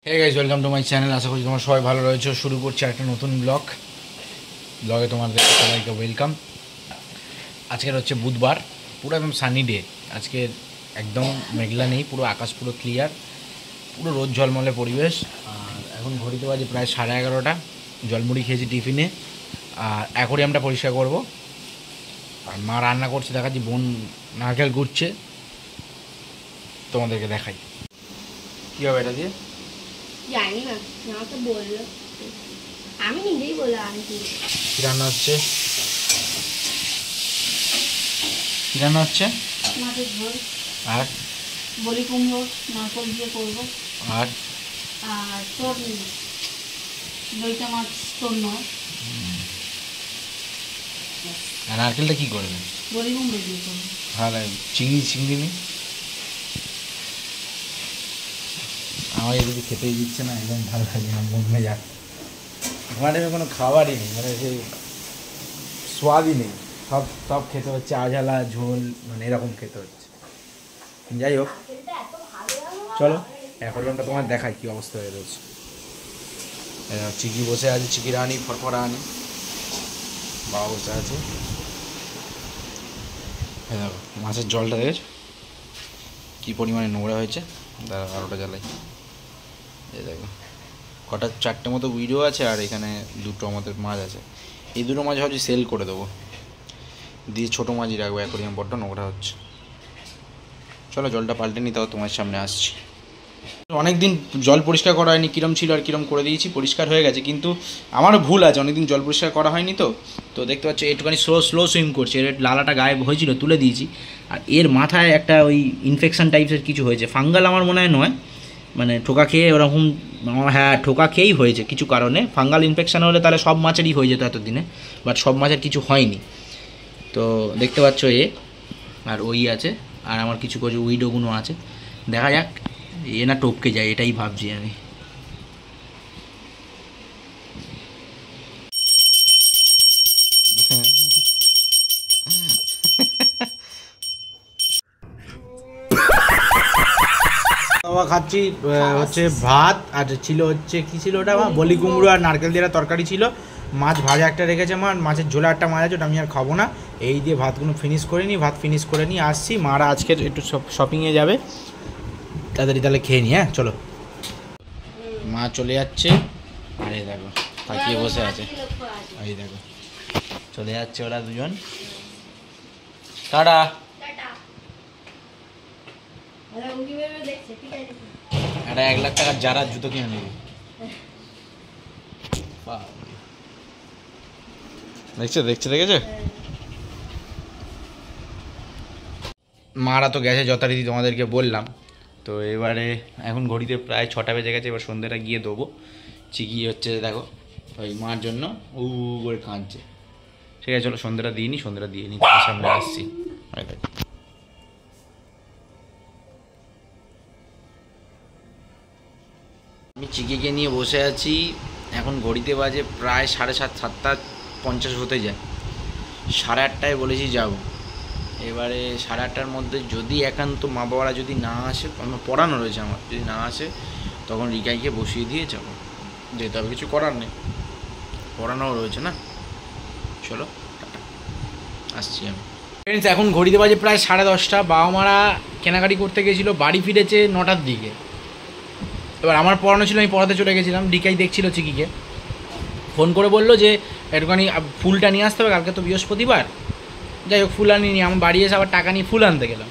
Hey guys, welcome to my channel. আশা করি তোমরা সবাই ভালো রয়েছো। শুরু করছি একটা নতুন ব্লগে তোমাদের সবাইকে ওয়েলকাম। আজকের হচ্ছে বুধবার, পুরো একদম সানি ডে। আজকে একদম মেঘলা নেই, পুরো আকাশ পুরো ক্লিয়ার, পুরো রোদ ঝলমলে পরিবেশ। আর এখন ঘড়িতে বাজে প্রায় 11:30। জলমুড়ি খেয়েছি টিফিনে, আর অ্যাকোরিয়ামটা পরিষ্কার করব। আর মা রান্না করছে দেখাচ্ছি, বোন নারকেল ঘুরছে, তোমাদেরকে দেখাই কী হবে এটা দিয়ে। জানি না, আমাকে বললো, আমি নিজেই বললাম আমি কি রান্না হচ্ছে, কী রান্না হচ্ছে? মাছের ঝোল আর বলি কুমড়ো নারকল দিয়ে করবো। আর আর তোর দইটা মাছ তোর নয়, আর নারকেলটা কী করবেন? বলি কুমড়ো দিয়ে করবো। হ্যাঁ, চিংড়ি নেই, আমার এদিকে খেতেই দিচ্ছে না, একদম ভালো লাগে না, মন মেজাজ। ঘরে কোনো খাবারই নেই, মানে সেই স্বাদই নেই, সব সব খেতে হচ্ছে আঝালা ঝোল, মানে এরকম খেতে হচ্ছে। যাই হোক, চলো অ্যাকোরিয়ামটা তোমার দেখাই কী অবস্থা হয়ে রয়েছে। চিকি বসে আছে, চিকি রানি ফরফরা আনি, বাবা বসে আছে। দেখো মাছের জলটা দেখেছো কী পরিমাণে নোংরা হয়েছে। দাঁড়া আরোটা জ্বালাই। এই দেখো কটা, 4টে মতো উইডো আছে, আর এখানে 2টো আমাদের মাছ আছে। এই 2টো মাছ ভাবছি সেল করে দেবো, দিয়ে ছোটো মাছই রাখবো। অ্যাকোরিয়াম বড্ড নোংরা হচ্ছে। চলো জলটা পাল্টে নিই, তাও তোমার সামনে আসছি। অনেক দিন জল পরিষ্কার করা হয়নি, কীরম ছিল আর কীরম করে দিয়েছি, পরিষ্কার হয়ে গেছে। কিন্তু আমারও ভুল আছে, অনেকদিন জল পরিষ্কার করা হয়নি তো দেখতে পাচ্ছ একটুখানি স্লো সুইম করছে। এর লালাটা গায়েব হয়েছিল, তুলে দিয়েছি। আর এর মাথায় একটা ওই ইনফেকশন টাইপসের কিছু হয়েছে, ফাঙ্গাল আমার মনে হয় নয়, মানে ঠোকা খেয়ে ওরকম, হ্যাঁ ঠোকা খেয়েই হয়েছে কিছু কারণে। ফাঙ্গাল ইনফেকশান হলে তাহলে সব মাছেরই হয়ে যেত এতদিনে, বাট সব মাছের কিছু হয়নি। তো দেখতে পাচ্ছ আর ওই আছে, আর আমার কিছু কিছু উইডোগুলো আছে। দেখা যাক না টপকে যায়, এটাই ভাবছি আমি। বাবা খাচ্ছি হচ্ছে ভাত, আর ছিল হচ্ছে কি ছিল ওটা, বলি কুমড়ো আর নারকেল দিয়ে তরকারি ছিল। মাছ ভাজা একটা রেখেছে মা, মাছের ঝোলা একটা মাছ আছে, ওটা আমি আর খাবো না। এই দিয়ে ভাতগুলো ফিনিশ করে নিই, ভাত ফিনিশ করে নিই, আসছি। মারা আজকে একটু শপিংয়ে যাবে, তাড়াতাড়ি তাহলে খেয়ে নি। হ্যাঁ চলো। মা চলে যাচ্ছে, আর এই দেখো তাকিয়ে বসে আছে, এই দেখো চলে যাচ্ছে ওরা দুজন। টাটা। একটা 1 লাখ টাকার যারা জুতো কিনে নেবে। দেখেছে মারা তো গেছে যথারীতি, তোমাদেরকে বললাম। তো এবারে এখন ঘড়িতে প্রায় 6টা বেজে গেছে, এবার সন্ধ্যেটা গিয়ে দেবো। চিকি হচ্ছে দেখো ওই মার জন্য করে কাঁদছে। ঠিক আছে চলো সন্ধ্যেটা দিয়ে নিই, সন্ধ্যেটা দিয়ে নিই, তোমার সামনে আসছি। দেখো আমি চিকিকে নিয়ে বসে আছি, এখন ঘড়িতে বাজে প্রায় 7:30 হতে যায়। 8:30টায় বলেছি যাব। এবারে 8:30টার মধ্যে যদি একান্ত মা বাবারা যদি না আসে, আমার পড়ানো রয়েছে, আমার যদি না আসে তখন রিকাইকে বসিয়ে দিয়ে যাবো, যেতে হবে, কিছু করার নেই, পড়ানোও রয়েছে না। চলো টাটা, আসছি আমি। ফ্রেন্ডস এখন ঘড়িতে বাজে প্রায় 10:30। বাবা মারা কেনাকাটি করতে গেছিলো, বাড়ি ফিরেছে 9টার দিকে। এবার আমার পড়ানো ছিল, আমি পড়াতে চলে গেছিলাম। ডিকাই দেখছিল চিকিকে, ফোন করে বললো যে একটুখানি ফুলটা নিয়ে আসতে হবে, কালকে তো বৃহস্পতিবার। যাই হোক ফুল আনিনি, আমার বাড়ি এসে আবার টাকা নিয়ে ফুল আনতে গেলাম।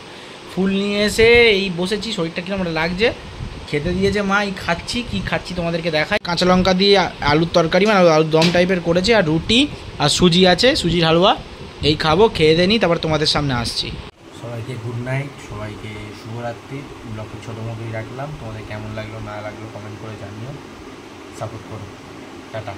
ফুল নিয়ে এসে এই বসেছি, শরীরটা কিরম লাগছে। খেতে দিয়েছে মা, এই খাচ্ছি, কি খাচ্ছি তোমাদেরকে দেখাই। কাঁচা লঙ্কা দিয়ে আলুর তরকারি, মানে আলুর দম টাইপের করেছে, আর রুটি আর সুজি আছে, সুজির হালুয়া। এই খাবো, খেয়ে দিয়ে নিই, তারপর তোমাদের সামনে আসছি। সবাইকে গুড নাইট, সবাইকে শুভরাত্রি। ব্লগটা ছোটো মতোই রাখলাম, তোমাদের কেমন লাগলো না লাগলো কমেন্ট করে জানিও, সাপোর্ট করো। টাটা।